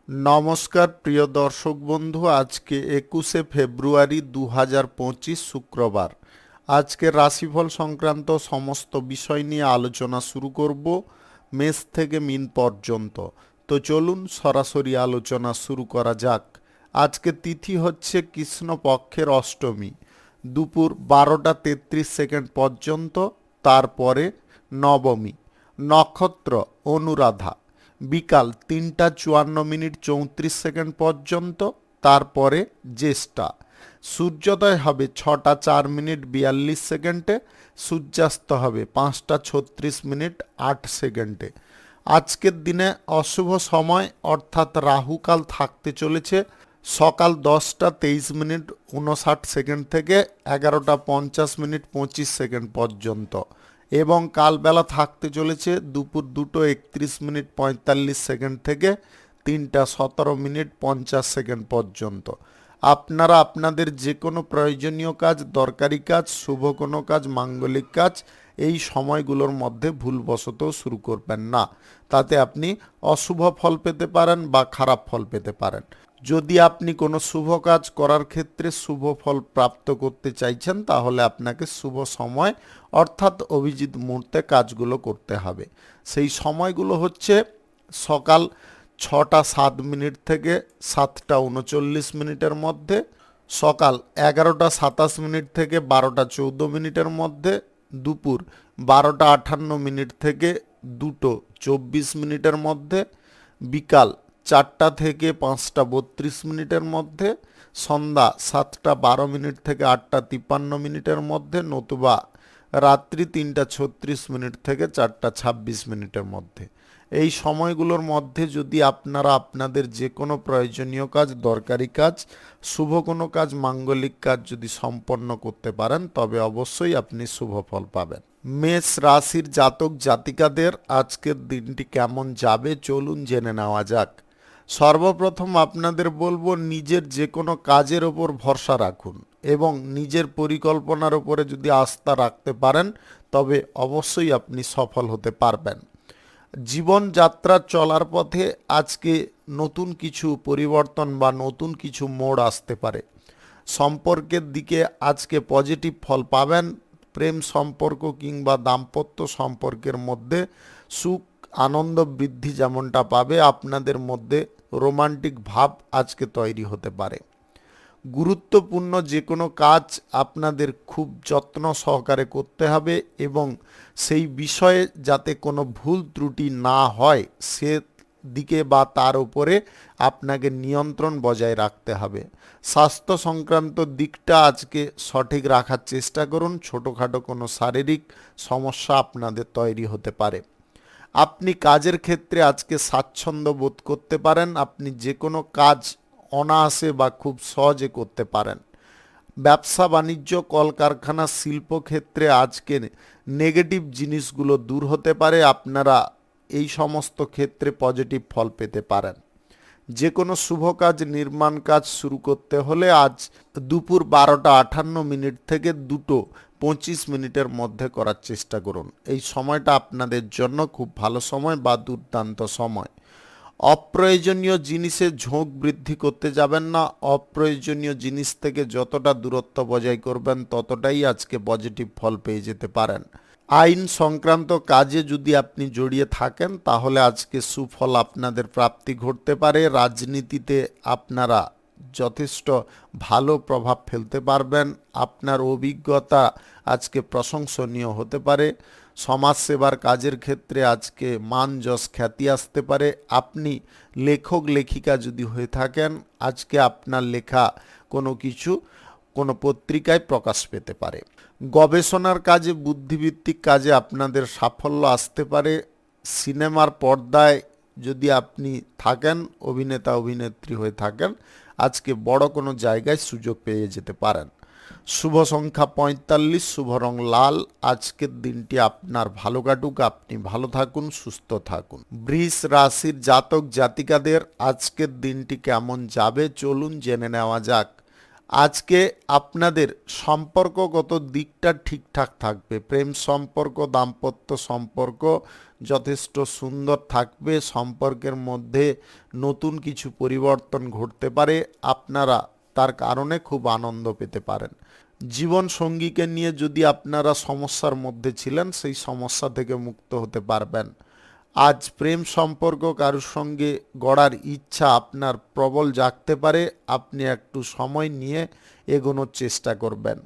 নমস্কার প্রিয় দর্শক বন্ধু, আজকে 21শে ফেব্রুয়ারি 2025 শুক্রবার। আজকের রাশিফল সংক্রান্ত সমস্ত বিষয় নিয়ে আলোচনা শুরু করব মেষ থেকে মিন পর্যন্ত। তো চলুন সরাসরি আলোচনা শুরু করা যাক। আজকে তিথি হচ্ছে কৃষ্ণপক্ষের অষ্টমী, দুপুর 12টা 33 সেকেন্ড পর্যন্ত। তারপরে নবমী, নক্ষত্র অনুরাধা, বিকাল 3টা 54 মিনিট 34 সেকেন্ড পর্যন্ত। তারপরে জ্যেষ্ঠা, সূর্যোদয় হবে 6টা 4 মিনিট 42 সেকেন্ডে, সূর্যাস্ত হবে 5টা 36 মিনিট 8 সেকেন্ডে। আজকের দিনে অশুভ সময় অর্থাৎ রাহুকাল থাকতে চলেছে সকাল 10টা 23 মিনিট 59 সেকেন্ড থেকে 11টা 50 মিনিট 25 সেকেন্ড পর্যন্ত, এবং কালবেলা থাকতে চলেছে দুপুর 2টো 31 মিনিট 45 সেকেন্ড থেকে 3টা 17 মিনিট 50 সেকেন্ড পর্যন্ত। আপনারা আপনাদের যে কোনো প্রয়োজনীয় কাজ, দরকারি কাজ, শুভ কোনো কাজ, মাঙ্গলিক কাজ এই সময়গুলোর মধ্যে ভুলবশত শুরু করবেন না, তাতে আপনি অশুভ ফল পেতে পারেন বা খারাপ ফল পেতে পারেন। যদি আপনি কোনো শুভ কাজ করার ক্ষেত্রে শুভ ফল প্রাপ্ত করতে চাইছেন, তাহলে আপনাকে শুভ সময় অর্থাৎ অভিজিৎ মুহূর্তে কাজগুলো করতে হবে। সেই সময়গুলো হচ্ছে সকাল 6টা 7 মিনিট থেকে 7টা 39 মিনিটের মধ্যে, সকাল 11টা 27 মিনিট থেকে 12টা 14 মিনিটের মধ্যে, দুপুর 12টা 58 মিনিট থেকে 2টো 24 মিনিটের মধ্যে, বিকাল 4টা থেকে 5টা 32 মিনিটের মধ্যে, সন্ধ্যা 7টা 12 মিনিট থেকে 8টা 53 মিনিটের মধ্যে, নতুবা রাত্রি 3টা 36 মিনিট থেকে 4টা 26 মিনিটের মধ্যে। এই সময়গুলোর মধ্যে যদি আপনারা আপনাদের যে কোনো প্রয়োজনীয় কাজ, দরকারি কাজ, শুভ কোনো কাজ, মাঙ্গলিক কাজ যদি সম্পন্ন করতে পারেন, তবে অবশ্যই আপনি শুভ ফল পাবেন। মেষ রাশির জাতক জাতিকাদের আজকের দিনটি কেমন যাবে চলুন জেনে নেওয়া যাক। সর্বপ্রথম আপনাদের বলবো, নিজের যে কোনো কাজের ওপর ভরসা রাখুন এবং নিজের পরিকল্পনার ওপরে যদি আস্থা রাখতে পারেন, তবে অবশ্যই আপনি সফল হতে পারবেন। জীবনযাত্রা চলার পথে আজকে নতুন কিছু পরিবর্তন বা নতুন কিছু মোড় আসতে পারে। সম্পর্কের দিকে আজকে পজিটিভ ফল পাবেন। প্রেম সম্পর্ক কিংবা দাম্পত্য সম্পর্কের মধ্যে সুখ আনন্দ বৃদ্ধি যেমনটা পাবে, আপনাদের মধ্যে রোমান্টিক ভাব আজকে তৈরি হতে পারে। গুরুত্বপূর্ণ যে কোনো কাজ আপনাদের খুব যত্ন সহকারে করতে হবে এবং সেই বিষয়ে যাতে কোনো ভুল ত্রুটি না হয় সে দিকে বা তার উপরে আপনাকে নিয়ন্ত্রণ বজায় রাখতে হবে। স্বাস্থ্য সংক্রান্ত দিকটা আজকে সঠিক রাখার চেষ্টা করুন। ছোটোখাটো কোনো শারীরিক সমস্যা আপনাদের তৈরি হতে পারে। আপনি কাজের ক্ষেত্রে আজকে স্বাচ্ছন্দ্য বোধ করতে পারেন। আপনি যে কোনো কাজ অনায়াসে বা খুব সহজে করতে পারেন। ব্যবসা বাণিজ্য, কলকারখানা, শিল্পক্ষেত্রে আজকে নেগেটিভ জিনিসগুলো দূর হতে পারে। আপনারা এই সমস্ত ক্ষেত্রে পজিটিভ ফল পেতে পারেন। যে কোনো শুভ কাজ, নির্মাণ কাজ শুরু করতে হলে আজ দুপুর 12টা 58 মিনিট থেকে 2টো 25 মিনিটের মধ্যে করার চেষ্টা করুন। এই সময়টা আপনাদের জন্য খুব ভালো সময় বা দুর্দান্ত সময়। অপ্রয়োজনীয় জিনিসে ঝোঁক বৃদ্ধি করতে যাবেন না। অপ্রয়োজনীয় জিনিস থেকে যতটা দূরত্ব বজায় করবেন, ততটাই আজকে পজিটিভ ফল পেয়ে যেতে পারেন। আইন সংক্রান্ত কাজে যদি আপনি জড়িয়ে থাকেন, তাহলে আজকে সুফল আপনাদের প্রাপ্তি ঘটতে পারে। রাজনীতিতে আপনারা যথেষ্ট ভালো প্রভাব ফেলতে পারবেন। আপনার অভিজ্ঞতা আজকে প্রশংসনীয় হতে পারে। সমাজসেবার কাজের ক্ষেত্রে আজকে মান যশ খ্যাতি আসতে পারে। আপনি লেখক লেখিকা যদি হয়ে থাকেন, আজকে আপনার লেখা কোনো কিছু কোনো পত্রিকায় প্রকাশ পেতে পারে। গবেষণার কাজে, বুদ্ধিভিত্তিক কাজে আপনাদের সাফল্য আসতে পারে। সিনেমার পর্দায় যদি আপনি থাকেন, অভিনেতা অভিনেত্রী হয়ে থাকেন, আজকে বড় কোনো জায়গায় সুযোগ পেয়ে যেতে পারেন। শুভ সংখ্যা 45, শুভ রং লাল। আজকের দিনটি আপনার ভালো কাটুক, আপনি ভালো থাকুন, সুস্থ থাকুন। বৃষ রাশির জাতক জাতিকাদের আজকের দিনটি কেমন যাবে চলুন জেনে নেওয়া যাক। আজকে আপনাদের সম্পর্কগত দিকটা ঠিকঠাক থাকবে। প্রেম সম্পর্ক, দাম্পত্য সম্পর্ক যথেষ্ট সুন্দর থাকবে। সম্পর্কের মধ্যে নতুন কিছু পরিবর্তন ঘটতে পারে, আপনারা তার কারণে খুব আনন্দ পেতে পারেন। জীবন সঙ্গীকে নিয়ে যদি আপনারা সমস্যার মধ্যে ছিলেন, সেই সমস্যা থেকে মুক্ত হতে পারবেন। আজ প্রেম সম্পর্ক কারোর সঙ্গে গড়ার ইচ্ছা আপনার প্রবল জাগতে পারে, আপনি একটু সময় নিয়ে এগোনোর চেষ্টা করবেন।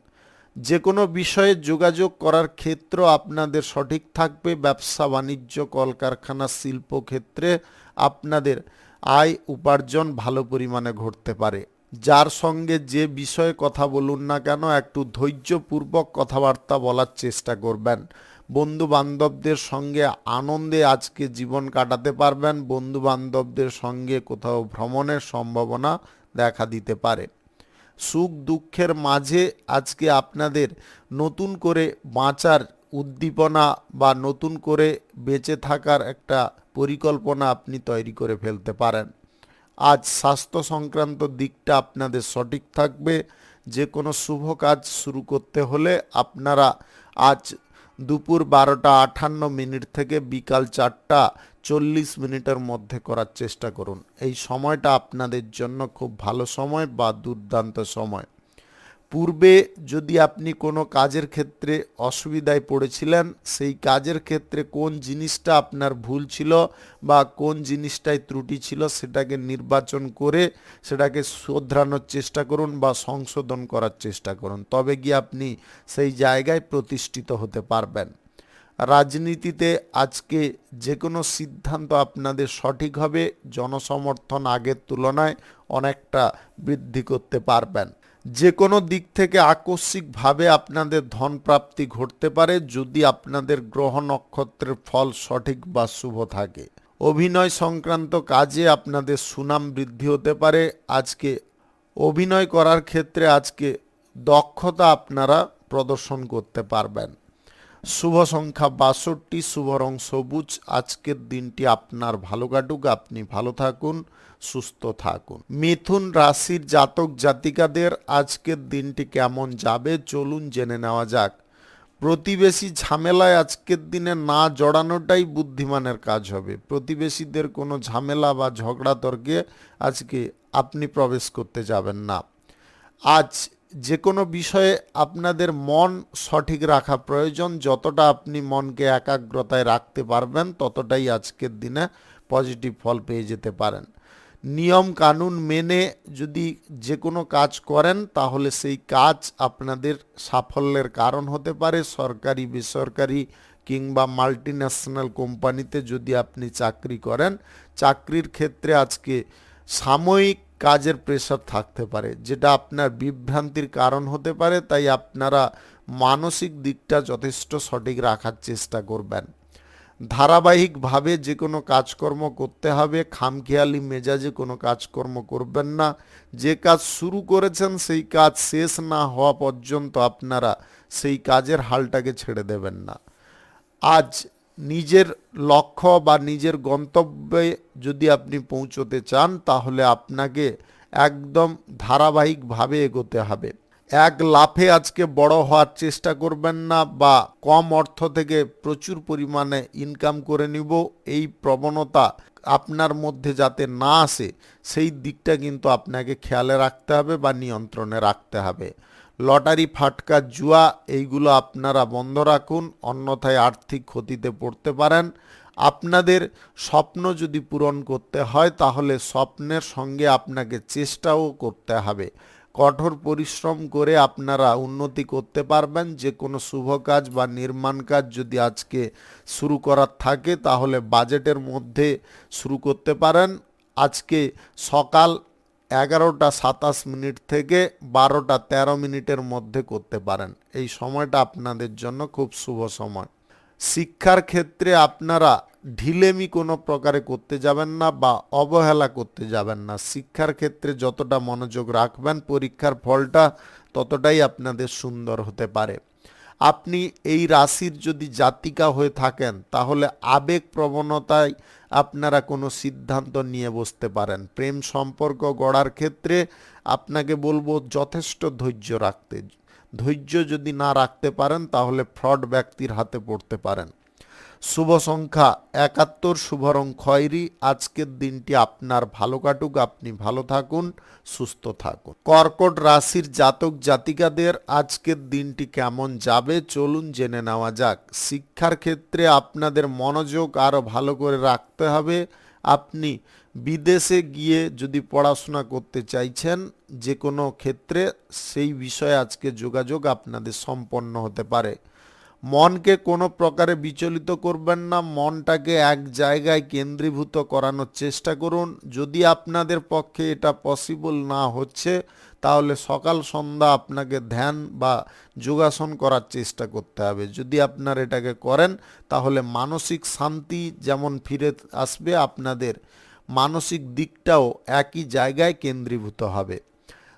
যে কোনো বিষয়ে যোগাযোগ করার ক্ষেত্র আপনাদের সঠিক থাকবে। ব্যবসা বাণিজ্য, কলকারখানা, শিল্পক্ষেত্রে আপনাদের আয় উপার্জন ভালো পরিমাণে ঘটতে পারে। যার সঙ্গে যে বিষয়ে কথা বলুন না কেন, একটু ধৈর্যপূর্বক কথাবার্তা বলার চেষ্টা করবেন। বন্ধু বান্ধবদের সঙ্গে আনন্দে আজকে জীবন কাটাতে পারবেন। বন্ধু বান্ধবদের সঙ্গে কোথাও ভ্রমণের সম্ভাবনা দেখা দিতে পারে। সুখ দুঃখের মাঝে আজকে আপনাদের নতুন করে বাঁচার উদ্দীপনা বা নতুন করে বেঁচে থাকার একটা পরিকল্পনা আপনি তৈরি করে ফেলতে পারেন। আজ স্বাস্থ্য সংক্রান্ত দিকটা আপনাদের সঠিক থাকবে। যে কোনো শুভ কাজ শুরু করতে হলে আপনারা আজ দুপুর 12:58 থেকে বিকাল 4:40 মধ্যে করার চেষ্টা করুন। এই সময়টা আপনাদের জন্য খুব ভালো সময় বা দুর্দান্ত সময়। পূর্বে যদি আপনি কোনো কাজের ক্ষেত্রে অসুবিধায় পড়েছিলেন, সেই কাজের ক্ষেত্রে কোন জিনিসটা আপনার ভুল ছিল বা কোন জিনিসটায় ত্রুটি ছিল, সেটাকে নির্বাচন করে সেটাকে শোধরানোর চেষ্টা করুন বা সংশোধন করার চেষ্টা করুন। তবে গিয়ে আপনি সেই জায়গায় প্রতিষ্ঠিত হতে পারবেন। রাজনীতিতে আজকে যে কোনো সিদ্ধান্ত আপনাদের সঠিক হবে। জনসমর্থন আগের তুলনায় অনেকটা বৃদ্ধি করতে পারবেন। যে কোনো দিক থেকে আকস্মিকভাবে আপনাদের ধন প্রাপ্তি ঘটতে পারে, যদি আপনাদের গ্রহ নক্ষত্রের ফল সঠিক বা শুভ থাকে। অভিনয় সংক্রান্ত কাজে আপনাদের সুনাম বৃদ্ধি হতে পারে। আজকে অভিনয় করার ক্ষেত্রে আজকে দক্ষতা আপনারা প্রদর্শন করতে পারবেন। শুভ সংখ্যা 62, শুভ রং সবুজ। আজকের দিনটি আপনার ভালো কাটুক, আপনি ভালো থাকুন, সুস্থ থাকুন। মিথুন রাশির জাতক জাতিকাদের আজকের দিনটি কেমন যাবে চলুন জেনে নেওয়া যাক। প্রতিবেশী ঝামেলায় আজকের দিনে না জড়ানোটাই বুদ্ধিমানের কাজ হবে। প্রতিবেশীদের কোনো ঝামেলা বা ঝগড়া তর্কে আজকে আপনি প্রবেশ করতে যাবেন না। আজ যে কোনো বিষয়ে আপনাদের মন সঠিক রাখা প্রয়োজন। যতটা আপনি মনকে একাগ্রতায় রাখতে পারবেন, ততটাই আজকের দিনে পজিটিভ ফল পেয়ে যেতে পারেন। নিয়ম কানুন মেনে যদি যে কোনো কাজ করেন, তাহলে সেই কাজ আপনাদের সাফল্যের কারণ হতে পারে। সরকারি, বেসরকারি কিংবা মাল্টিন্যাশনাল কোম্পানিতে যদি আপনি চাকরি করেন, চাকরির ক্ষেত্রে আজকে সাময়িক কাজের প্রেশার থাকতে পারে, যেটা আপনার বিভ্রান্তির কারণ হতে পারে। তাই আপনারা মানসিক দিকটা যথেষ্ট সঠিক রাখার চেষ্টা করবেন। ধারাবাহিকভাবে যে কোনো কাজকর্ম করতে হবে। খামখেয়ালি মেজাজে কোনো কাজকর্ম করবেন না। যে কাজ শুরু করেছেন সেই কাজ শেষ না হওয়া পর্যন্ত আপনারা সেই কাজের হালটাকে ছেড়ে দেবেন না। আজ নিজের লক্ষ্য বা নিজের গন্তব্যে যদি আপনি পৌঁছতে চান, তাহলে আপনাকে একদম ধারাবাহিকভাবে এগোতে হবে। এক লাফে আজকে বড় হওয়ার চেষ্টা করবেন না, বা কম অর্থ থেকে প্রচুর পরিমাণে ইনকাম করে নিব, এই প্রবণতা আপনার মধ্যে যাতে না আসে, সেই দিকটা কিন্তু আপনাকে খেয়ালে রাখতে হবে বা নিয়ন্ত্রণে রাখতে হবে। লটারি, ফাটকা, জুয়া এইগুলো আপনারা বন্ধ রাখুন, অন্যথায় আর্থিক ক্ষতিতে পড়তে পারেন। আপনাদের স্বপ্ন যদি পূরণ করতে হয়, তাহলে স্বপ্নের সঙ্গে আপনাকে চেষ্টাও করতে হবে। কঠোর পরিশ্রম করে আপনারা উন্নতি করতে পারবেন। যে কোনো শুভ কাজ বা নির্মাণ কাজ যদি আজকে শুরু করার থাকে, তাহলে বাজেটের মধ্যে শুরু করতে পারেন। আজকে সকাল 11:27 থেকে 12:13 মধ্যে করতে পারেন। এই সময়টা আপনাদের জন্য খুব শুভ সময়। শিক্ষার ক্ষেত্রে আপনারা ঢিলেমি কোনো প্রকারে করতে যাবেন না বা অবহেলা করতে যাবেন না। শিক্ষার ক্ষেত্রে যতটা মনোযোগ রাখবেন, পরীক্ষার ফলটা ততটাই আপনাদের সুন্দর হতে পারে। আপনি এই রাশির যদি জাতিকা হয়ে থাকেন তাহলে আবেগ প্রবণতায় আপনারা কোনো সিদ্ধান্ত নিয়ে বসতে পারেন। প্রেম সম্পর্ক গড়ার ক্ষেত্রে আপনাকে বলবো যথেষ্ট ধৈর্য রাখতে। ধৈর্য যদি না রাখতে পারেন তাহলে ফ্রড ব্যক্তির হাতে পড়তে পারেন। শুভ সংখ্যা ৭১, শুভ রং খয়েরি। আজকের দিনটি আপনার ভালো কাটুক, আপনি ভালো থাকুন, সুস্থ থাকুন। কর্কট রাশির জাতক জাতিকাদের আজকের দিনটি কেমন যাবে চলুন জেনে নেওয়া যাক। শিক্ষার ক্ষেত্রে আপনাদের মনোযোগ আরও ভালো করে রাখতে হবে। আপনি বিদেশে গিয়ে যদি পড়াশোনা করতে চাইছেন যে কোনো ক্ষেত্রে, সেই বিষয়ে আজকে যোগাযোগ আপনাদের সম্পন্ন হতে পারে। মনকে কোনো প্রকারে বিচলিত করবেন না, মনটাকে এক জায়গায় কেন্দ্রীভূত করানোর চেষ্টা করুন। যদি আপনাদের পক্ষে এটা পসিবল না হচ্ছে তাহলে সকাল সন্ধ্যা আপনাকে ধ্যান বা যোগাসন করার চেষ্টা করতে হবে। যদি আপনারা এটাকে করেন তাহলে মানসিক শান্তি যেমন ফিরে আসবে, আপনাদের মানসিক দিকটাও একই জায়গায় কেন্দ্রীভূত হবে।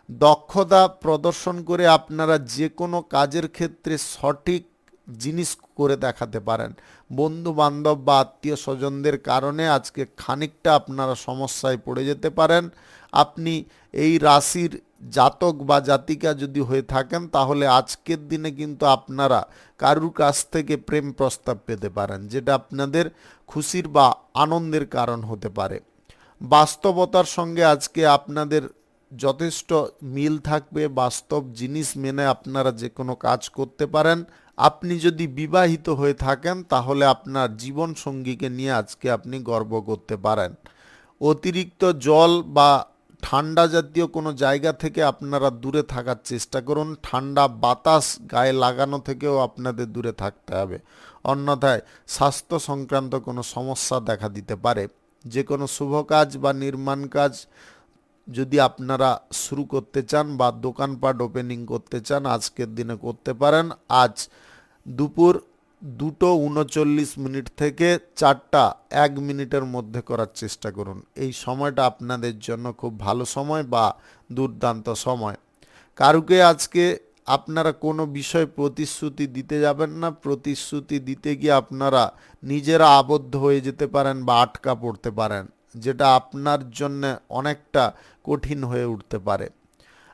দক্ষতা প্রদর্শন করে আপনারা যে কোনো কাজের ক্ষেত্রে সঠিক জিনিস করে দেখাতে পারেন। বন্ধু বান্ধব বা আত্মীয় স্বজনদের কারণে আজকে খানিকটা আপনারা সমস্যায় পড়ে যেতে পারেন। আপনি এই রাশির জাতক বা জাতিকা যদি হয়ে থাকেন তাহলে আজকের দিনে কিন্তু আপনারা কারুর কাছ থেকে প্রেম প্রস্তাব পেতে পারেন, যেটা আপনাদের খুশির বা আনন্দের কারণ হতে পারে। বাস্তবতার সঙ্গে আজকে আপনাদের যথেষ্ট মিল থাকবে, বাস্তব জিনিস মেনে আপনারা যে কোনো কাজ করতে পারেন। আপনি যদি বিবাহিত হয়ে থাকেন তাহলে আপনার জীবন সঙ্গীকে নিয়ে আজকে আপনি গর্ব করতে পারেন। অতিরিক্ত জল বা ঠান্ডা জাতীয় কোনো জায়গা থেকে আপনারা দূরে থাকার চেষ্টা করুন। ঠান্ডা বাতাস গায়ে লাগানো থেকেও আপনাদের দূরে থাকতে হবে, অন্যথায় স্বাস্থ্য সংক্রান্ত কোনো সমস্যা দেখা দিতে পারে। যে কোনো শুভ কাজ বা নির্মাণ কাজ যদি আপনারা শুরু করতে চান বা দোকানপাট ওপেনিং করতে চান আজকের দিনে করতে পারেন। আজ দুপুর 2:39 থেকে 4:01 মধ্যে করার চেষ্টা করুন। এই সময়টা আপনাদের জন্য খুব ভালো সময় বা দুর্দান্ত সময়। কারুকে আজকে আপনারা কোনো বিষয়ে প্রতিশ্রুতি দিতে যাবেন না। প্রতিশ্রুতি দিতে গিয়ে আপনারা নিজেরা আবদ্ধ হয়ে যেতে পারেন বা আটকা পড়তে পারেন, যেটা আপনার জন্য অনেকটা কঠিন হয়ে উঠতে পারে।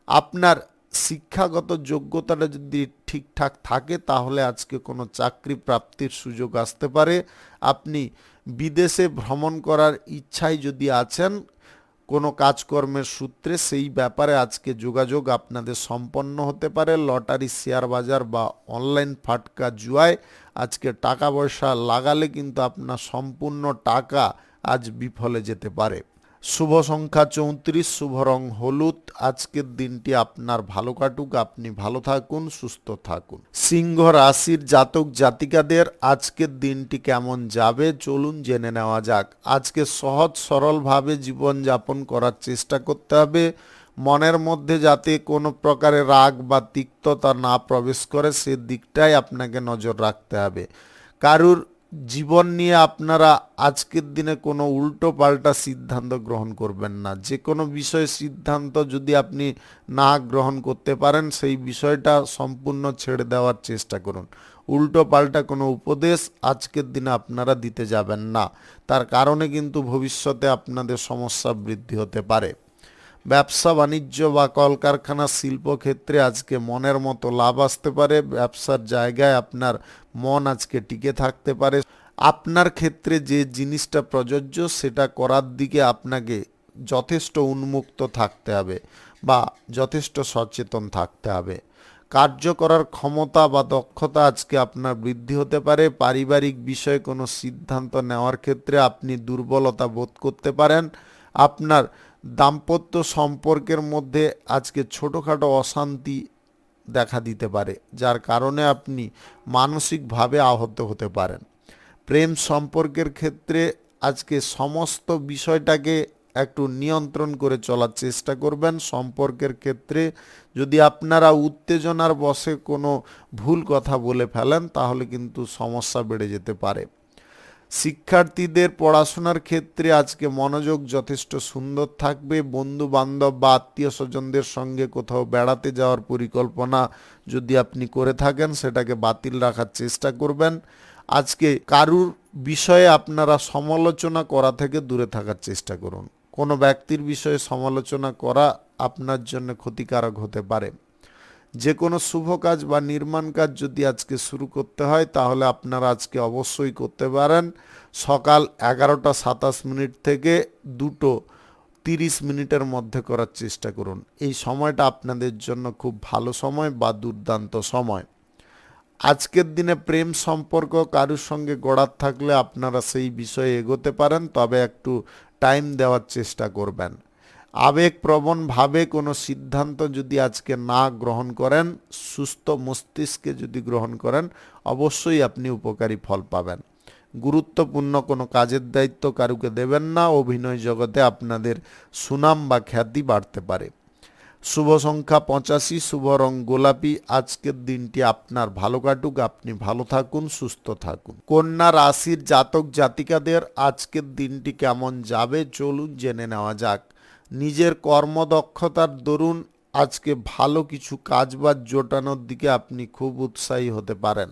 আপনার শিক্ষাগত যোগ্যতাটা যদি ঠিকঠাক থাকে তাহলে আজকে কোনো চাকরি প্রাপ্তির সুযোগ আসতে পারে। আপনি বিদেশে ভ্রমণ করার ইচ্ছায় যদি আছেন কোনো কাজকর্মের সূত্রে, সেই ব্যাপারে আজকে যোগাযোগ আপনাদের সম্পন্ন হতে পারে। লটারি, শেয়ার বাজার বা অনলাইন ফাটকা জুয়ায় আজকে টাকা পয়সা লাগালে কিন্তু আপনার সম্পূর্ণ টাকা আজ বিফলে যেতে পারে। শুভ সংখ্যা 34, শুভ রং হলুদ। আজকের দিনটি আপনার ভালো কাটুক, আপনি ভালো থাকুন, সুস্থ থাকুন। সিংহ রাশির জাতক জাতিকাদের আজকের দিনটি কেমন যাবে চলুন জেনে নেওয়া যাক। আজকে সহজ সরলভাবে জীবনযাপন করার চেষ্টা করতে হবে। মনের মধ্যে যাতে কোনো প্রকারের রাগ বা তিক্ততা না প্রবেশ করে সেদিকটাই আপনাকে নজর রাখতে হবে। কারুর জীবন নিয়ে আপনারা আজকের দিনে কোনো উল্টো পাল্টা সিদ্ধান্ত গ্রহণ করবেন না। যে কোনো বিষয়ে সিদ্ধান্ত যদি আপনি না গ্রহণ করতে পারেন সেই বিষয়টা সম্পূর্ণ ছেড়ে দেওয়ার চেষ্টা করুন। উল্টো পাল্টা কোনো উপদেশ আজকের দিনে আপনারা দিতে যাবেন না, তার কারণে কিন্তু ভবিষ্যতে আপনাদের সমস্যা বৃদ্ধি হতে পারে। ব্যবসা বাণিজ্য বা কলকারখানা শিল্পক্ষেত্রে আজকে মনের মতো লাভ আসতে পারে। ব্যবসার জায়গায় আপনার মন আজকে টিকে থাকতে পারে। আপনার ক্ষেত্রে যে জিনিসটা প্রযোজ্য সেটা করার দিকে আপনাকে যথেষ্ট উন্মুক্ত থাকতে হবে বা যথেষ্ট সচেতন থাকতে হবে। কার্য করার ক্ষমতা বা দক্ষতা আজকে আপনার বৃদ্ধি হতে পারে। পারিবারিক বিষয়ে কোনো সিদ্ধান্ত নেওয়ার ক্ষেত্রে আপনি দুর্বলতা বোধ করতে পারেন। আপনার দাম্পত্য সম্পর্কের মধ্যে আজকে ছোটোখাটো অশান্তি দেখা দিতে পারে, যার কারণে আপনি মানসিকভাবে আহত হতে পারেন। প্রেম সম্পর্কের ক্ষেত্রে আজকে সমস্ত বিষয়টাকে একটু নিয়ন্ত্রণ করে চলার চেষ্টা করবেন। সম্পর্কের ক্ষেত্রে যদি আপনারা উত্তেজনার বশে কোনো ভুল কথা বলে ফেলেন তাহলে কিন্তু সমস্যা বেড়ে যেতে পারে। শিক্ষার্থীদের পড়াশোনার ক্ষেত্রে আজকে মনোযোগ যথেষ্ট সুন্দর থাকবে। বন্ধু বান্ধব বা আত্মীয় স্বজনদের সঙ্গে কোথাও বেড়াতে যাওয়ার পরিকল্পনা যদি আপনি করে থাকেন সেটাকে বাতিল রাখার চেষ্টা করবেন। আজকে কারুর বিষয়ে আপনারা সমালোচনা করা থেকে দূরে থাকার চেষ্টা করুন। কোনো ব্যক্তির বিষয়ে সমালোচনা করা আপনার জন্য ক্ষতিকারক হতে পারে। যে কোনো শুভ কাজ বা নির্মাণ কাজ যদি আজকে শুরু করতে হয় তাহলে আপনারা আজকে অবশ্যই করতে পারেন সকাল 11:27 থেকে 2:30 মধ্যে করার চেষ্টা করুন। এই সময়টা আপনাদের জন্য খুব ভালো সময় বা দুর্দান্ত সময়। আজকের দিনে প্রেম সম্পর্ক কারুর সঙ্গে গড়ার থাকলে আপনারা সেই বিষয়ে এগোতে পারেন, তবে একটু টাইম দেওয়ার চেষ্টা করবেন। আবেগপ্রবণভাবে কোনো সিদ্ধান্ত যদি আজকে না গ্রহণ করেন, সুস্থ মস্তিষ্কে যদি গ্রহণ করেন, অবশ্যই আপনি উপকারী ফল পাবেন। গুরুত্বপূর্ণ কোনো কাজের দায়িত্ব কারুকে দেবেন না, অভিনয় জগতে আপনাদের সুনাম বা খ্যাতি বাড়তে পারে। শুভ সংখ্যা 85, শুভ রং গোলাপি। আজকের দিনটি আপনার ভালো কাটুক, আপনি ভালো থাকুন, সুস্থ থাকুন। কন্যা রাশির জাতক জাতিকাদের আজকের দিনটি কেমন যাবে চলুন জেনে নেওয়া যাক। নিজের কর্মদক্ষতার দরুন আজকে ভালো কিছু কাজবাজ জোটানোর দিকে আপনি খুব উৎসাহী হতে পারেন।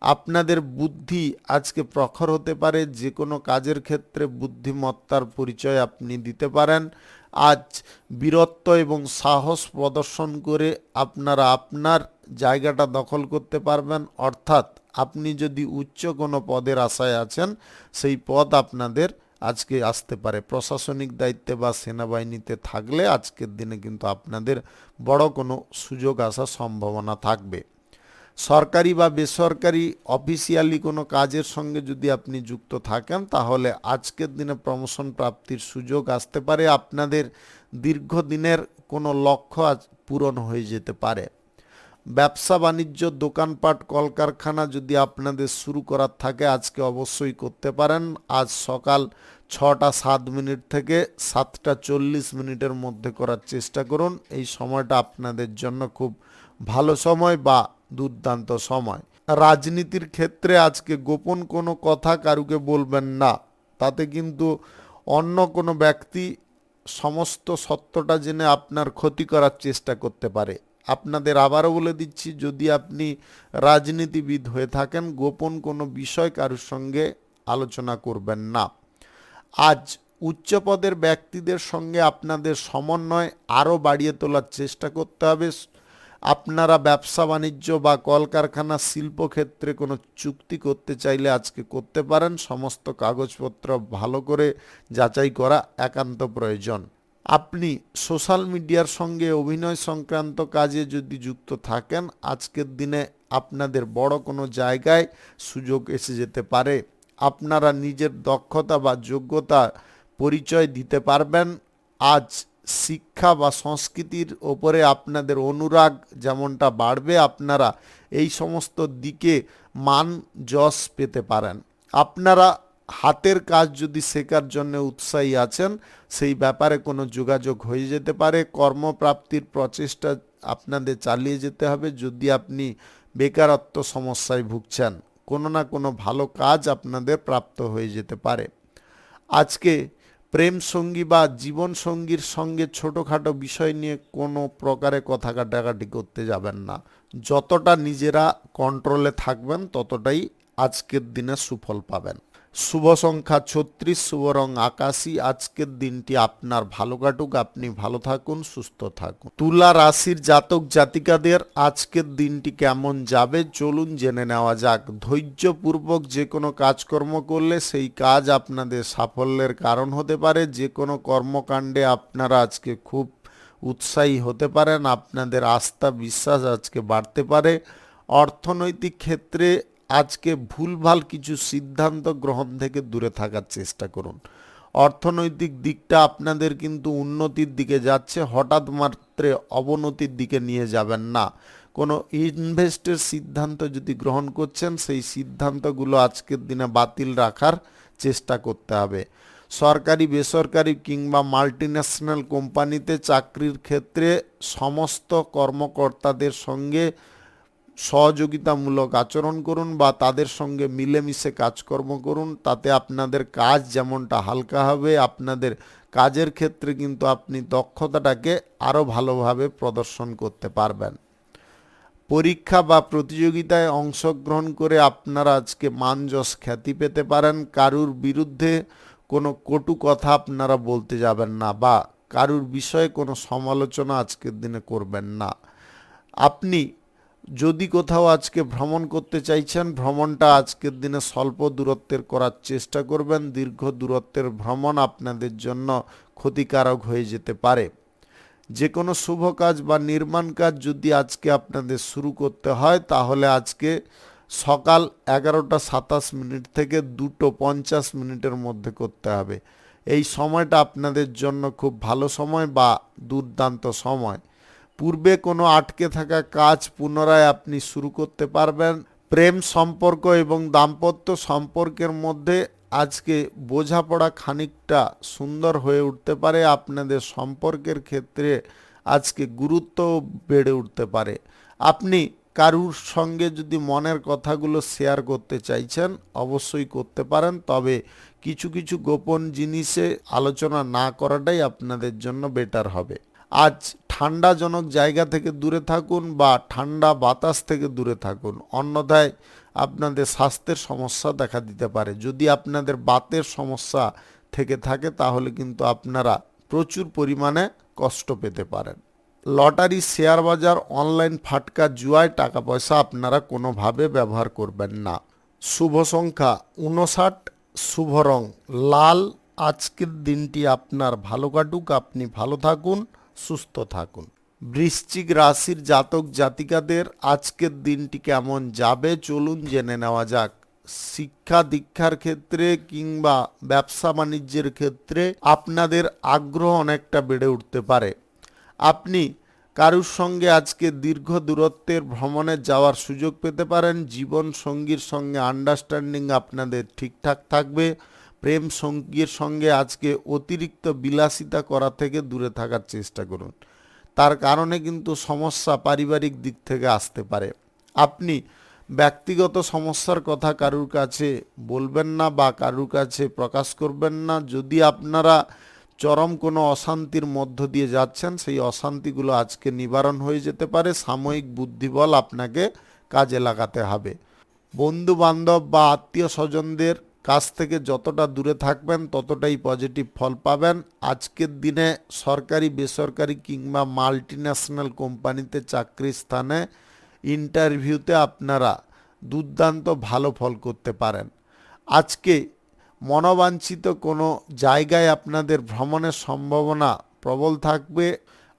আপনাদের বুদ্ধি আজকে প্রখর হতে পারে, যে কোনো কাজের ক্ষেত্রে বুদ্ধিমত্তার পরিচয় আপনি দিতে পারেন। আজ বীরত্ব এবং সাহস প্রদর্শন করে আপনারা আপনার জায়গাটা দখল করতে পারবেন, অর্থাৎ আপনি যদি উচ্চ কোনো পদের আশায় আছেন সেই পদ আপনাদের আজকে আসতে পারে। প্রশাসনিক দায়িত্বে বা সেনাবাহিনীতে থাকলে আজকের দিনে কিন্তু আপনাদের বড় কোনো সুযোগ আসার সম্ভাবনা থাকবে। সরকারি বা বেসরকারি অফিসিয়ালি কোনো কাজের সঙ্গে যদি আপনি যুক্ত থাকেন তাহলে আজকের দিনে প্রমোশন প্রাপ্তির সুযোগ আসতে পারে। আপনাদের দীর্ঘদিনের কোনো লক্ষ্য আজ পূরণ হয়ে যেতে পারে। ব্যবসা বাণিজ্য, দোকানপাট, কলকারখানা যদি আপনাদের শুরু করার থাকে আজকে অবশ্যই করতে পারেন। আজ সকাল 6:07 থেকে 7:40 মধ্যে করার চেষ্টা করুন। এই সময়টা আপনাদের জন্য খুব ভালো সময় বা দুর্দান্ত সময়। রাজনীতির ক্ষেত্রে আজকে গোপন কোনো কথা কারুকে বলবেন না, তাতে কিন্তু অন্য কোনো ব্যক্তি সমস্ত সত্যটা জেনে আপনার ক্ষতি করার চেষ্টা করতে পারে। আপনাদের আবারও বলে দিচ্ছি, যদি আপনি রাজনীতিবিদ হয়ে থাকেন গোপন কোনো বিষয় কারুর সঙ্গে আলোচনা করবেন না। আজ উচ্চপদের ব্যক্তিদের সঙ্গে আপনাদের সমন্বয় আরও বাড়িয়ে তোলার চেষ্টা করতে হবে। আপনারা ব্যবসা বাণিজ্য বা কলকারখানা শিল্পক্ষেত্রে কোনো চুক্তি করতে চাইলে আজকে করতে পারেন। সমস্ত কাগজপত্র ভালো করে যাচাই করা একান্ত প্রয়োজন। আপনি সোশ্যাল মিডিয়ার সঙ্গে অভিনয় সংক্রান্ত কাজে যদি যুক্ত থাকেন আজকের দিনে আপনাদের বড় কোনো জায়গায় সুযোগ এসে যেতে পারে। আপনারা নিজের দক্ষতা বা যোগ্যতা পরিচয় দিতে পারবেন। আজ শিক্ষা বা সংস্কৃতির ওপরে আপনাদের অনুরাগ যেমনটা বাড়বে, আপনারা এই সমস্ত দিকে মান যশ পেতে পারেন। আপনারা হাতের কাজ যদি শেখার জন্য উৎসাহী আছেন সেই ব্যাপারে কোনো যোগাযোগ হয়ে যেতে পারে। কর্মপ্রাপ্তির প্রচেষ্টা আপনাদের চালিয়ে যেতে হবে। যদি আপনি বেকারত্ব সমস্যায় ভুগছেন কোনো না কোনো ভালো কাজ আপনাদের প্রাপ্ত হয়ে যেতে পারে। আজকে প্রেম সঙ্গী বা জীবন সঙ্গীর সঙ্গে ছোটোখাটো বিষয় নিয়ে কোনো প্রকারে কথা কাটাকাটি করতে যাবেন না। যতটা নিজেরা কন্ট্রোলে থাকবেন ততটাই আজকের দিনে সুফল পাবেন। শুভ সংখ্যা 36, শুভ রং আকাশী। আজকের দিনটি আপনার ভালো কাটুক, আপনি ভালো থাকুন, সুস্থ থাকুন। তুলা রাশির জাতক জাতিকাদের আজকের দিনটি কেমন যাবে চলুন জেনে নেওয়া যাক। ধৈর্যপূর্বক যে কোনো কাজকর্ম করলে সেই কাজ আপনাদের সাফল্যের কারণ হতে পারে। যে কোনো কর্মকাণ্ডে আপনারা আজকে খুব উৎসাহী হতে পারেন। আপনাদের আস্থা বিশ্বাস আজকে বাড়তে পারে। অর্থনৈতিক ক্ষেত্রে আজকে ভুলভাল কিছু সিদ্ধান্ত গ্রহণ থেকে দূরে থাকার চেষ্টা করুন। অর্থনৈতিক দিকটা আপনাদের কিন্তু উন্নতির দিকে যাচ্ছে, হঠাৎ মাত্রে অবনতির দিকে নিয়ে যাবেন না। কোনো ইনভেস্টের সিদ্ধান্ত যদি গ্রহণ করছেন সেই সিদ্ধান্তগুলো আজকের দিনে বাতিল রাখার চেষ্টা করতে হবে। সরকারি বেসরকারি কিংবা মাল্টিন্যাশনাল কোম্পানিতে চাকরির ক্ষেত্রে সমস্ত কর্মকর্তাদের সঙ্গে সহযোগিতামূলক আচরণ করুন বা তাদের সঙ্গে মিলেমিশে কাজকর্ম করুন। তাতে আপনাদের কাজ যেমনটা হালকা হবে, আপনাদের কাজের ক্ষেত্রে কিন্তু আপনি দক্ষতাটাকে আরও ভালোভাবে প্রদর্শন করতে পারবেন। পরীক্ষা বা প্রতিযোগিতায় অংশগ্রহণ করে আপনারা আজকে মান যশ খ্যাতি পেতে পারেন। কারুর বিরুদ্ধে কোনো কটু কথা আপনারা বলতে যাবেন না বা কারুর বিষয়ে কোনো সমালোচনা আজকের দিনে করবেন না। আপনি যদি কোথাও আজকে ভ্রমণ করতে চাইছেন, ভ্রমণটা আজকের দিনে স্বল্প দূরত্বের করার চেষ্টা করবেন। দীর্ঘ দূরত্বের ভ্রমণ আপনাদের জন্য ক্ষতিকারক হয়ে যেতে পারে। যে কোনো শুভ কাজ বা নির্মাণ কাজ যদি আজকে আপনাদের শুরু করতে হয়, তাহলে আজকে সকাল 11:27 থেকে 2:50 মধ্যে করতে হবে। এই সময়টা আপনাদের জন্য খুব ভালো সময় বা দুর্দান্ত সময়। পূর্বে কোনো আটকে থাকা কাজ পুনরায় আপনি শুরু করতে পারবেন। প্রেম সম্পর্ক এবং দাম্পত্য সম্পর্কের মধ্যে আজকে বোঝাপড়া খানিকটা সুন্দর হয়ে উঠতে পারে। আপনাদের সম্পর্কের ক্ষেত্রে আজকে গুরুত্ব বেড়ে উঠতে পারে। আপনি কারুর সঙ্গে যদি মনের কথাগুলো শেয়ার করতে চাইছেন, অবশ্যই করতে পারেন, তবে কিছু কিছু গোপন জিনিসে আলোচনা না করাটাই আপনাদের জন্য বেটার হবে। আজ ঠান্ডাজনক জায়গা থেকে দূরে থাকুন বা ঠান্ডা বাতাস থেকে দূরে থাকুন, অন্যথায় আপনাদের স্বাস্থ্যের সমস্যা দেখা দিতে পারে। যদি আপনাদের বাতের সমস্যা থেকে থাকে তাহলে কিন্তু আপনারা প্রচুর পরিমাণে কষ্ট পেতে পারেন। লটারি, শেয়ার বাজার, অনলাইন ফাটকা, জুয়ায় টাকা পয়সা আপনারা কোনোভাবে ব্যবহার করবেন না। শুভ সংখ্যা 59, শুভ রং লাল। আজকের দিনটি আপনার ভালো কাটুক, আপনি ভালো থাকুন, সুস্থ থাকুন। বৃশ্চিক রাশির জাতক জাতিকাদের আজকের দিনটি কেমন যাবে চলুন জেনে নেওয়া যাক। শিক্ষা দীক্ষার ক্ষেত্রে কিংবা ব্যবসা বাণিজ্যের ক্ষেত্রে আপনাদের আগ্রহ অনেকটা বেড়ে উঠতে পারে। আপনি কারুর সঙ্গে আজকে দীর্ঘ দূরত্বের ভ্রমণে যাওয়ার সুযোগ পেতে পারেন। জীবন সঙ্গীর সঙ্গে আন্ডারস্ট্যান্ডিং আপনাদের ঠিকঠাক থাকবে। প্রেম সঙ্গীর সঙ্গে আজকে অতিরিক্ত বিলাসিতা করা থেকে দূরে থাকার চেষ্টা করুন। তার কারণে কিন্তু সমস্যা পারিবারিক দিক থেকে আসতে পারে। আপনি ব্যক্তিগত সমস্যার কথা কারুর কাছে বলবেন না বা কারুর কাছে প্রকাশ করবেন না। যদি আপনারা চরম কোনো অশান্তির মধ্য দিয়ে যাচ্ছেন, সেই অশান্তিগুলো আজকে নিবারণ হয়ে যেতে পারে। সাময়িক বুদ্ধিবল আপনাকে কাজে লাগাতে হবে। বন্ধু বান্ধব বা আত্মীয় স্বজনদের কাছ থেকে যতটা দূরে থাকবেন ততটাই পজিটিভ ফল পাবেন। আজকের দিনে সরকারি, বেসরকারি কিংবা মাল্টিন্যাশনাল কোম্পানিতে চাকরির স্থানে ইন্টারভিউতে আপনারা দুর্দান্ত ভালো ফল করতে পারেন। আজকে মনোবাঞ্ছিত কোনো জায়গায় আপনাদের ভ্রমণের সম্ভাবনা প্রবল থাকবে।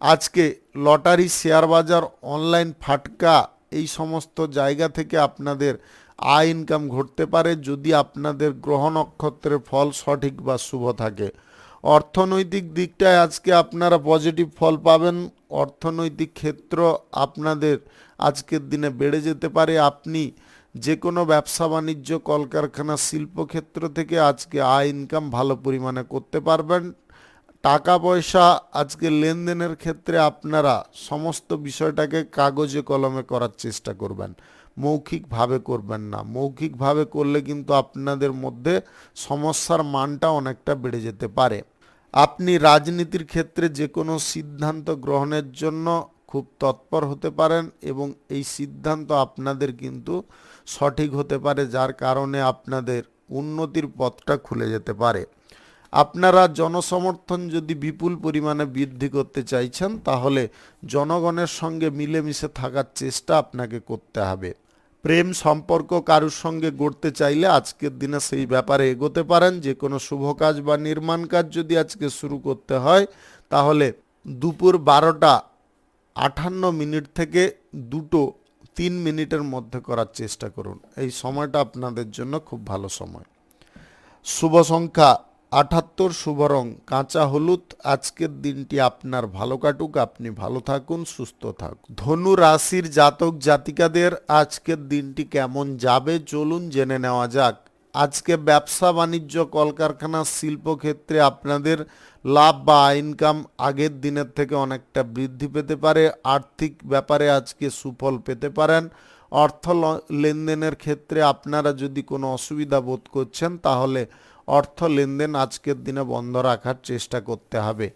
আজকে লটারি, শেয়ার বাজার, অনলাইন ফাটকা এই সমস্ত জায়গা থেকে আপনাদের আয় ইনকাম ঘটতে পারে যদি আপনাদের গ্রহ নক্ষত্রের ফল সঠিক বা শুভ থাকে। অর্থনৈতিক দিকটায় আজকে আপনারা পজিটিভ ফল পাবেন। অর্থনৈতিক ক্ষেত্র আপনাদের আজকের দিনে বেড়ে যেতে পারে। আপনি যে কোনো ব্যবসা বাণিজ্য, কলকারখানা, শিল্পক্ষেত্র থেকে আজকে আয় ইনকাম ভালো পরিমাণে করতে পারবেন। টাকা পয়সা আজকে লেনদেনের ক্ষেত্রে আপনারা সমস্ত বিষয়টাকে কাগজে কলমে করার চেষ্টা করবেন, মৌখিকভাবে করবেন না। মৌখিকভাবে করলে কিন্তু আপনাদের মধ্যে সমস্যার মানটা অনেকটা বেড়ে যেতে পারে। আপনি রাজনীতির ক্ষেত্রে যে কোনো সিদ্ধান্ত গ্রহণের জন্য খুব তৎপর হতে পারেন এবং এই সিদ্ধান্ত আপনাদের কিন্তু সঠিক হতে পারে, যার কারণে আপনাদের উন্নতির পথটা খুলে যেতে পারে। আপনারা জনসমর্থন যদি বিপুল পরিমাণে বৃদ্ধি করতে চাইছেন তাহলে জনগণের সঙ্গে মিলেমিশে থাকার চেষ্টা আপনাকে করতে হবে। প্রেম সম্পর্ক কারুর সঙ্গে গড়তে চাইলে আজকের দিনে সেই ব্যাপারে এগোতে পারেন। যে কোনো শুভ কাজ বা নির্মাণ কাজ যদি আজকে শুরু করতে হয় তাহলে দুপুর 12:58 থেকে 2:03 মধ্যে করার চেষ্টা করুন। এই সময়টা আপনাদের জন্য খুব ভালো সময়। শুভ সংখ্যা 78, শুভ রং কাঁচা হলুদ। আজকের দিনটি আপনার ভালো কাটুক, আপনি ভালো থাকুন, সুস্থ থাকুন। ধনু রাশির জাতক জাতিকাদের আজকের দিনটি কেমন যাবে চলুন জেনে নেওয়া যাক। আজকে ব্যবসা বাণিজ্য, কলকারখানা, শিল্পক্ষেত্রে আপনাদের লাভ বা ইনকাম আগের দিনের থেকে অনেকটা বৃদ্ধি পেতে পারে। আর্থিক ব্যাপারে আজকে সুফল পেতে পারেন। লেনদেনের ক্ষেত্রে আপনারা যদি কোনো অসুবিধা বোধ করছেন, তাহলে অর্থ লেনদেন আজকের দিনে বন্ধ রাখার চেষ্টা করতে হবে।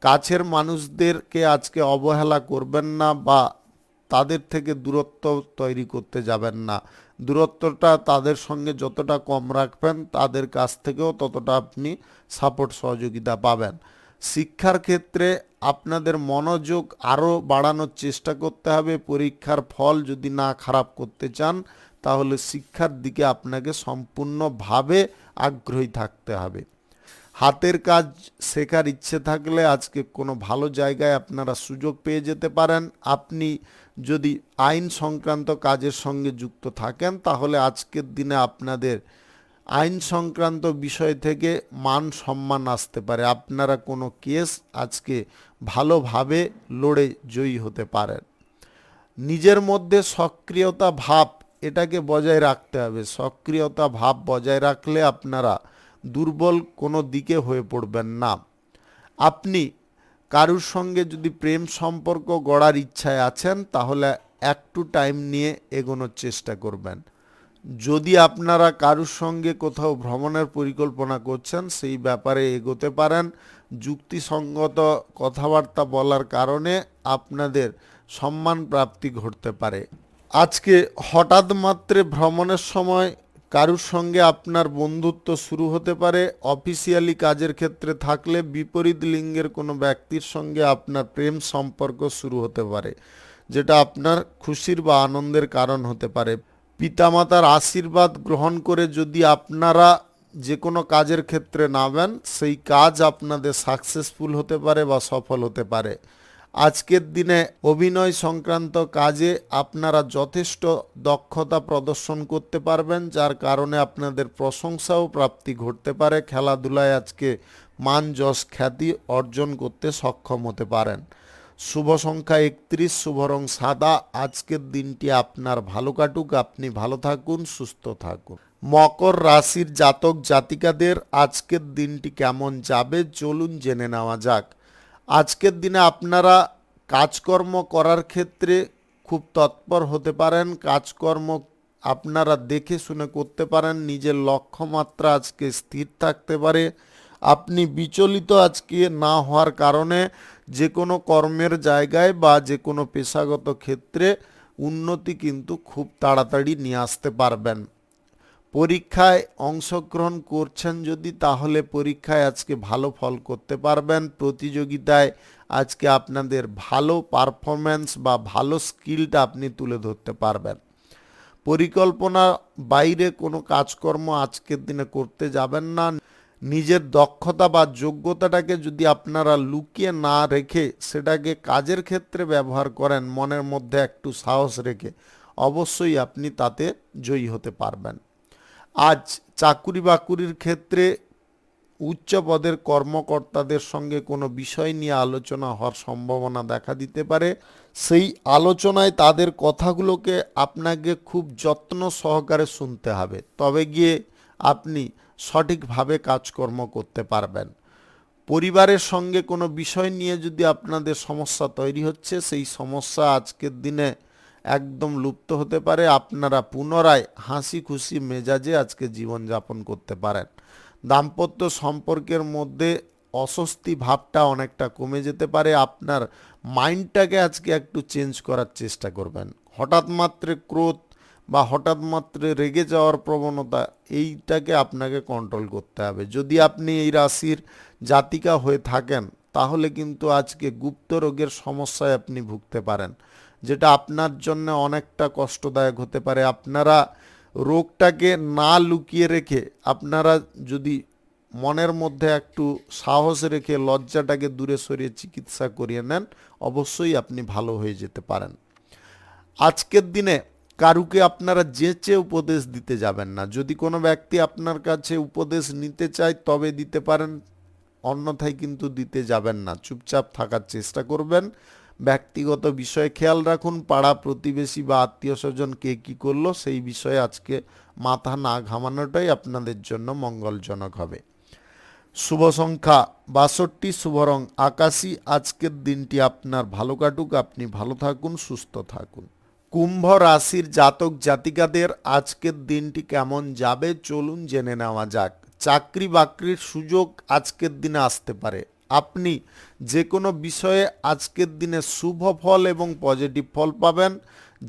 কাছের মানুষদেরকে আজকে অবহেলা করবেন না বা তাদের থেকে দূরত্ব তৈরি করতে যাবেন না। দূরত্বটা তাদের সঙ্গে যতটা কম রাখবেন, তাদের কাছ থেকেও ততটা আপনি সাপোর্ট সহযোগিতা পাবেন। শিক্ষার ক্ষেত্রে আপনাদের মনোযোগ আরও বাড়ানোর চেষ্টা করতে হবে। পরীক্ষার ফল যদি না খারাপ করতে চান, তাহলে শিক্ষার দিকে আপনাকে সম্পূর্ণভাবে আগ্রহী থাকতে হবে। হাতের কাজ শেখার ইচ্ছে থাকলে আজকে কোনো ভালো জায়গায় আপনারা সুযোগ পেয়ে যেতে পারেন। আপনি যদি আইন সংক্রান্ত কাজের সঙ্গে যুক্ত থাকেন, তাহলে আজকের দিনে আপনাদের আইন সংক্রান্ত বিষয় থেকে মান সম্মান আসতে পারে। আপনারা কোনো কেস আজকে ভালোভাবে লড়ে জয়ী হতে পারেন। নিজের মধ্যে সক্রিয়তা ভাব এটাকে বজায় রাখতে হবে। সক্রিয়তা ভাব বজায় রাখলে আপনারা দুর্বল কোনো দিকে হয়ে পড়বেন না। আপনি কারুর সঙ্গে যদি প্রেম সম্পর্ক গড়ার ইচ্ছায় আছেন, তাহলে একটু টাইম নিয়ে এগোনোর চেষ্টা করবেন। যদি আপনারা কারুর সঙ্গে কোথাও ভ্রমণের পরিকল্পনা করছেন, সেই ব্যাপারে এগোতে পারেন। যুক্তিসঙ্গত কথাবার্তা বলার কারণে আপনাদের সম্মান প্রাপ্তি ঘটতে পারে। আজকে হঠাৎ মাত্রে ভ্রমণের সময় কারুর সঙ্গে আপনার বন্ধুত্ব শুরু হতে পারে। অফিসিয়ালি কাজের ক্ষেত্রে থাকলে বিপরীত লিঙ্গের কোনো ব্যক্তির সঙ্গে আপনার প্রেম সম্পর্ক শুরু হতে পারে, যেটা আপনার খুশির বা আনন্দের কারণ হতে পারে। পিতামাতার আশীর্বাদ গ্রহণ করে যদি আপনারা যে কোনো কাজের ক্ষেত্রে নামেন, সেই কাজ আপনাদের সাকসেসফুল হতে পারে বা সফল হতে পারে। আজকের দিনে অভিনয় সংক্রান্ত কাজে আপনারা যথেষ্ট দক্ষতা প্রদর্শন করতে পারবেন, যার কারণে আপনাদের প্রশংসাও প্রাপ্তি ঘটতে পারে। খেলাধুলায় আজকে মান যশ খ্যাতি অর্জন করতে সক্ষম হতে পারেন। শুভ সংখ্যা 31, শুভ রং সাদা। আজকের দিনটি আপনার ভালো কাটুক, আপনি ভালো থাকুন, সুস্থ থাকুন। মকর রাশির জাতক জাতিকাদের আজকের দিনটি কেমন যাবে চলুন জেনে নেওয়া যাক। আজকের দিনে আপনারা কাজকর্ম করার ক্ষেত্রে খুব তৎপর হতে পারেন। কাজকর্ম আপনারা দেখে শুনে করতে পারেন। নিজের লক্ষ্যমাত্রা আজকে স্থির থাকতে পারে। আপনি বিচলিত আজকে না হওয়ার কারণে যে কোনো কর্মের জায়গায় বা যে কোনো পেশাগত ক্ষেত্রে উন্নতি কিন্তু খুব তাড়াতাড়ি নিয়ে আসতে পারবেন। পরীক্ষায় অংশগ্রহণ করছেন যদি, তাহলে পরীক্ষায় আজকে ভালো ফল করতে পারবেন। প্রতিযোগিতায় আজকে আপনাদের ভালো পারফরম্যান্স বা ভালো স্কিলটা আপনি তুলে ধরতে পারবেন। পরিকল্পনা বাইরে কোনো কাজকর্ম আজকের দিনে করতে যাবেন না। নিজের দক্ষতা বা যোগ্যতাটাকে যদি আপনারা লুকিয়ে না রেখে সেটাকে কাজের ক্ষেত্রে ব্যবহার করেন, মনের মধ্যে একটু সাহস রেখে, অবশ্যই আপনি তাতে জয়ী হতে পারবেন। আজ চাকুরি বাকুরির ক্ষেত্রে উচ্চ পদের কর্মকর্তাদের সঙ্গে কোনো বিষয় নিয়ে আলোচনা হওয়ার সম্ভাবনা দেখা দিতে পারে। সেই আলোচনায় তাদের কথাগুলোকে আপনাকে খুব যত্ন সহকারে শুনতে হবে, তবে গিয়ে আপনি সঠিকভাবে কাজকর্ম করতে পারবেন। পরিবারের সঙ্গে কোনো বিষয় নিয়ে যদি আপনাদের সমস্যা তৈরি হচ্ছে, সেই সমস্যা আজকের দিনে একদম লুপ্ত হতে পারে। আপনারা পুনরায় হাসি খুশি মেজাজে আজকে জীবনযাপন করতে পারেন। দাম্পত্য সম্পর্কের মধ্যে অস্বস্তি ভাবটা অনেকটা কমে যেতে পারে। আপনার মাইন্ডটাকে আজকে একটু চেঞ্জ করার চেষ্টা করবেন। হঠাৎ মাত্রে ক্রোধ বা হঠাৎ মাত্রে রেগে যাওয়ার প্রবণতা, এইটাকে আপনাকে কন্ট্রোল করতে হবে। যদি আপনি এই রাশির জাতিকা হয়ে থাকেন, তাহলে কিন্তু আজকে গুপ্ত রোগের সমস্যায় আপনি ভুগতে পারেন, যেটা আপনার জন্য অনেকটা কষ্টদায়ক হতে পারে। আপনারা রোগটাকে না লুকিয়ে রেখে আপনারা যদি মনের মধ্যে একটু সাহস রেখে লজ্জাটাকে দূরে সরিয়ে চিকিৎসা করিয়ে নেন, অবশ্যই আপনি ভালো হয়ে যেতে পারেন। আজকের দিনে কারুকে আপনারা যেচে উপদেশ দিতে যাবেন না। যদি কোনো ব্যক্তি আপনার কাছে উপদেশ নিতে চায় তবে দিতে পারেন, অন্যথায় কিন্তু দিতে যাবেন না। চুপচাপ থাকার চেষ্টা করবেন। ব্যক্তিগত বিষয়ে খেয়াল রাখুন। পাড়া প্রতিবেশী বা আত্মীয় স্বজন কে কী করলো, সেই বিষয়ে আজকে মাথা না ঘামানোটাই আপনাদের জন্য মঙ্গলজনক হবে। শুভ সংখ্যা 62, শুভ রং আকাশী। আজকের দিনটি আপনার ভালো কাটুক, আপনি ভালো থাকুন, সুস্থ থাকুন। কুম্ভ রাশির জাতক জাতিকাদের আজকের দিনটি কেমন যাবে চলুন জেনে নেওয়া যাক। চাকরি বাকরির সুযোগ আজকের দিনে আসতে পারে। আপনি যে কোনো বিষয়ে আজকের দিনে শুভ ফল এবং পজিটিভ ফল পাবেন।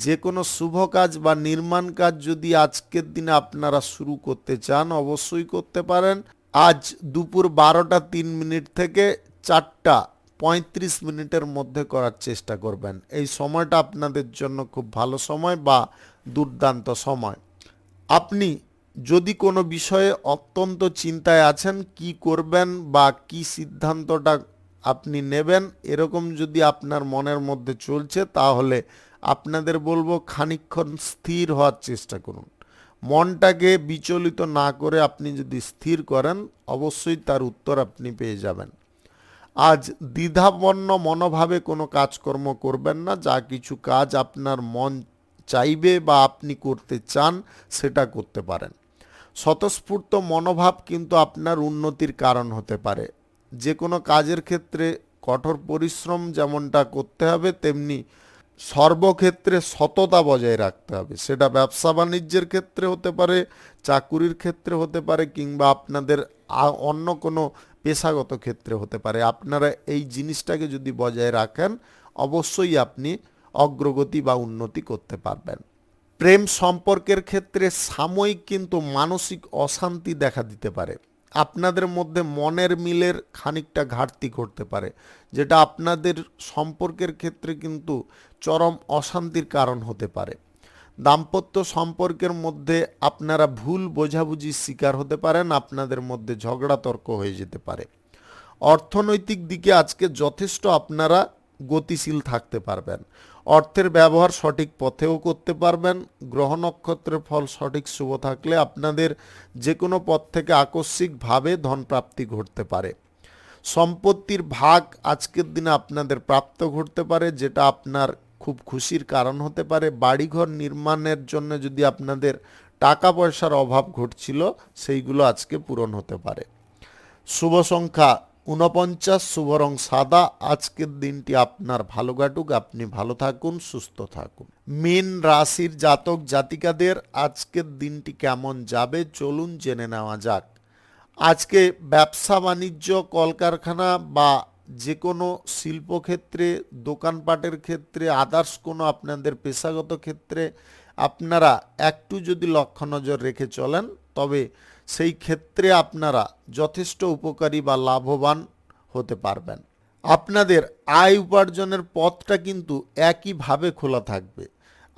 যে কোনো শুভ কাজ বা নির্মাণ কাজ যদি আজকের দিনে আপনারা শুরু করতে চান অবশ্যই করতে পারেন। আজ দুপুর 12টা 3 মিনিট থেকে 4টা 35 মিনিটের মধ্যে করার চেষ্টা করবেন। এই সময়টা আপনাদের জন্য খুব ভালো সময় বা দুর্দান্ত সময়। আপনি যদি কোনো বিষয়ে অত্যন্ত চিন্তায় আছেন কি করবেন বা কি সিদ্ধান্তটা আপনি নেবেন, এরকম যদি আপনার মনের মধ্যে চলছে তাহলে আপনাদের বলবো খানিকক্ষণ স্থির হওয়ার চেষ্টা করুন। মনটাকে বিচলিত না করে আপনি যদি স্থির করেন অবশ্যই তার উত্তর আপনি পেয়ে যাবেন। আজ দ্বিধাবন্ন মনোভাবে কোনো কাজকর্ম করবেন না। যা কিছু কাজ আপনার মন চাইবে বা আপনি করতে চান সেটা করতে পারেন। স্বতঃস্ফূর্ত মনোভাব কিন্তু আপনার উন্নতির কারণ হতে পারে। যে কোনো কাজের ক্ষেত্রে কঠোর পরিশ্রম যেমনটা করতে হবে তেমনি সর্বক্ষেত্রে সততা বজায় রাখতে হবে। সেটা ব্যবসা বাণিজ্যের ক্ষেত্রে হতে পারে, চাকুরির ক্ষেত্রে হতে পারে, কিংবা আপনাদের অন্য কোনো পেশাগত ক্ষেত্রে হতে পারে। আপনারা এই জিনিসটাকে যদি বজায় রাখেন অবশ্যই আপনি অগ্রগতি বা উন্নতি করতে পারবেন। প্রেম সম্পর্কের ক্ষেত্রে সাময়িক কিন্তু মানসিক অশান্তি দেখা দিতে পারে। আপনাদের মধ্যে মনের মিলের খানিকটা ঘাটতি ঘটতে পারে, যেটা আপনাদের সম্পর্কের ক্ষেত্রে কিন্তু চরম অশান্তির কারণ হতে পারে। দাম্পত্য সম্পর্কের মধ্যে আপনারা ভুল বোঝাবুঝির শিকার হতে পারেন। আপনাদের মধ্যে ঝগড়া তর্ক হয়ে যেতে পারে। অর্থনৈতিক দিকে আজকে যথেষ্ট আপনারা গতিশীল থাকতে পারবেন। অর্থের ব্যবহার সঠিক পথেও করতে পারবেন। গ্রহ নক্ষত্রের ফল সঠিক শুভ থাকলে আপনাদের যে কোনো পথ থেকে আকস্মিকভাবে ধনপ্রাপ্তি ঘটতে পারে। সম্পত্তির ভাগ আজকের দিনে আপনাদের প্রাপ্ত ঘটতে পারে, যেটা আপনার খুব খুশির কারণ হতে পারে। বাড়িঘর নির্মাণের জন্য যদি আপনাদের টাকা পয়সার অভাব ঘটছিল সেইগুলো আজকে পূরণ হতে পারে। শুভ সংখ্যা 49, শুভ রং সাদা। আজকের দিনটি আপনার ভালো কাটুক, আপনি ভালো থাকুন, সুস্থ থাকুন। মীন রাশির জাতক জাতিকাদের আজকের দিনটি কেমন যাবে চলুন জেনে নেওয়া যাক। আজকে ব্যবসা বাণিজ্য, কলকারখানা বা যে কোনো শিল্পক্ষেত্রে, দোকানপাটের ক্ষেত্রে, আদার্স কোনো আপনাদের পেশাগত ক্ষেত্রে আপনারা একটু যদি লক্ষ্য নজর রেখে চলেন তবে সেই ক্ষেত্রে আপনারা যথেষ্ট উপকারী বা লাভবান হতে পারবেন। আপনাদের আয় উপার্জনের পথটা কিন্তু একইভাবে খোলা থাকবে।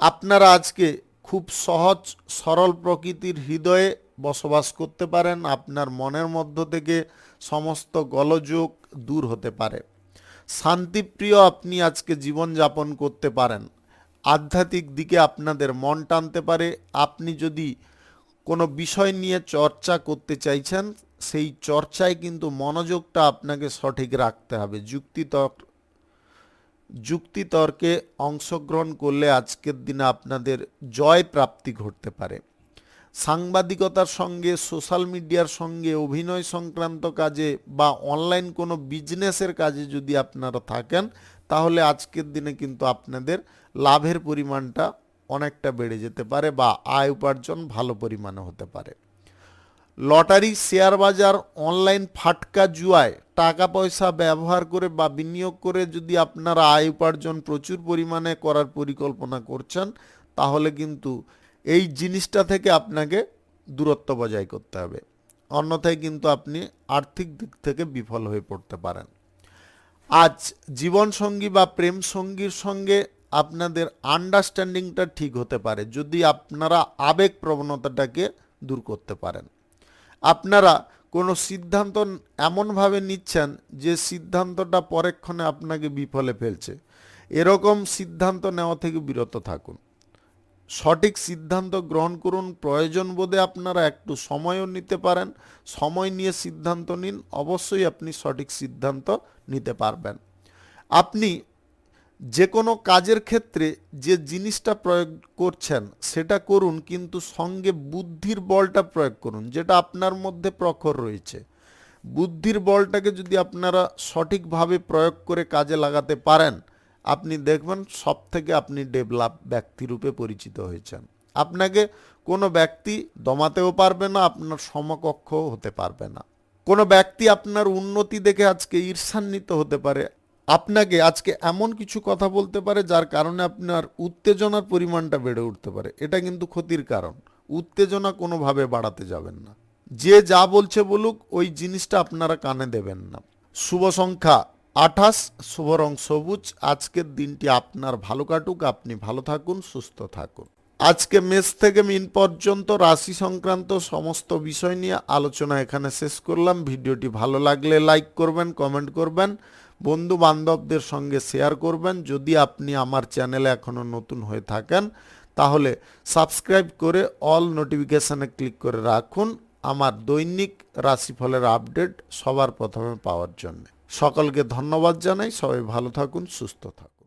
আপনারা আজকে খুব সহজ সরল প্রকৃতির হৃদয়ে বসবাস করতে পারেন। আপনার মনের মধ্য থেকে সমস্ত গোলযোগ দূর হতে পারে। শান্তিপ্রিয় আপনি আজকে জীবনযাপন করতে পারেন। আধ্যাত্মিক দিকে আপনাদের মন টানতে পারে। আপনি যদি কোনো বিষয় নিয়ে চর্চা করতে চাইছেন সেই চর্চায় কিন্তু মনোযোগটা আপনাকে সঠিক রাখতে হবে। যুক্তিতর্কে অংশগ্রহণ করলে আজকের দিনে আপনাদের জয় প্রাপ্তি ঘটতে পারে। সাংবাদিকতার সঙ্গে, সোশ্যাল মিডিয়ার সঙ্গে, অভিনয় সংক্রান্ত কাজে বা অনলাইন কোনো বিজনেসের কাজে যদি আপনারা থাকেন তাহলে আজকের দিনে কিন্তু আপনাদের লাভের পরিমাণটা অনেকটা বেড়ে যেতে পারে বা আয় উপার্জন ভালো পরিমাণে হতে পারে। লটারি, শেয়ার বাজার, অনলাইন ফাটকা জুয়ায় টাকা পয়সা ব্যবহার করে বা বিনিয়োগ করে যদি আপনারা আয় উপার্জন প্রচুর পরিমাণে করার পরিকল্পনা করছেন তাহলে কিন্তু এই জিনিসটা থেকে আপনাকে দূরত্ব বজায় করতে হবে। অন্যথায় কিন্তু আপনি আর্থিক দিক থেকে বিফল হয়ে পড়তে পারেন। আজ জীবনসঙ্গী বা প্রেম সঙ্গীর সঙ্গে আপনাদের আন্ডারস্ট্যান্ডিংটা ঠিক হতে পারে যদি আপনারা আবেগ প্রবণতাটাকে দূর করতে পারেন। আপনারা কোনো সিদ্ধান্ত এমনভাবে নিচ্ছেন যে সিদ্ধান্তটা পরেক্ষণে আপনাকে বিফলে ফেলছে, এরকম সিদ্ধান্ত নেওয়া থেকে বিরত থাকুন। সঠিক সিদ্ধান্ত গ্রহণ করুন। প্রয়োজন বোধে আপনারা একটু সময়ও নিতে পারেন। সময় নিয়ে সিদ্ধান্ত নিন, অবশ্যই আপনি সঠিক সিদ্ধান্ত নিতে পারবেন। আপনি যে কোনো কাজের ক্ষেত্রে যে জিনিসটা প্রয়োগ করছেন সেটা করুন, কিন্তু সঙ্গে বুদ্ধির বলটা প্রয়োগ করুন, যেটা আপনার মধ্যে প্রখর রয়েছে। বুদ্ধির বলটাকে যদি আপনারা সঠিকভাবে প্রয়োগ করে কাজে লাগাতে পারেন আপনি দেখবেন সব থেকে আপনি ডেভেলপ ব্যক্তিরূপে পরিচিত হয়েছেন। আপনাকে কোনো ব্যক্তি দমাতেও পারবে না, আপনার সমকক্ষও হতে পারবে না। কোনো ব্যক্তি আপনার উন্নতি দেখে আজকে ঈর্ষান্বিত হতে পারে, আপনাকে আজকে এমন কিছু কথা বলতে পারে যার কারণে আপনার উত্তেজনার পরিমাণটা বেড়ে উঠতে পারে। এটা কিন্তু ক্ষতির কারণ। উত্তেজনা কোনোভাবে বাড়াতে যাবেন না। যে যা বলছে বলুক, ওই জিনিসটা আপনারা কানে দেবেন না। শুভ সংখ্যা 28, শুভ রং সবুজ। আজকের দিনটি আপনার ভালো কাটুক, আপনি ভালো থাকুন, সুস্থ থাকুন। আজকে মেষ থেকে মিন পর্যন্ত রাশি সংক্রান্ত সমস্ত বিষয় নিয়ে আলোচনা এখানে শেষ করলাম। ভিডিওটি ভালো লাগলে লাইক করবেন, কমেন্ট করবেন, বন্ধু বান্ধবদের সঙ্গে শেয়ার করবেন। যদি আপনি আমার চ্যানেলে এখনও নতুন হয়ে থাকেন তাহলে সাবস্ক্রাইব করে অল নোটিফিকেশানে ক্লিক করে রাখুন আমার দৈনিক রাশিফলের আপডেট সবার প্রথমে পাওয়ার জন্য। সকলকে ধন্যবাদ জানাই। সবাই ভালো থাকুন, সুস্থ থাকুন।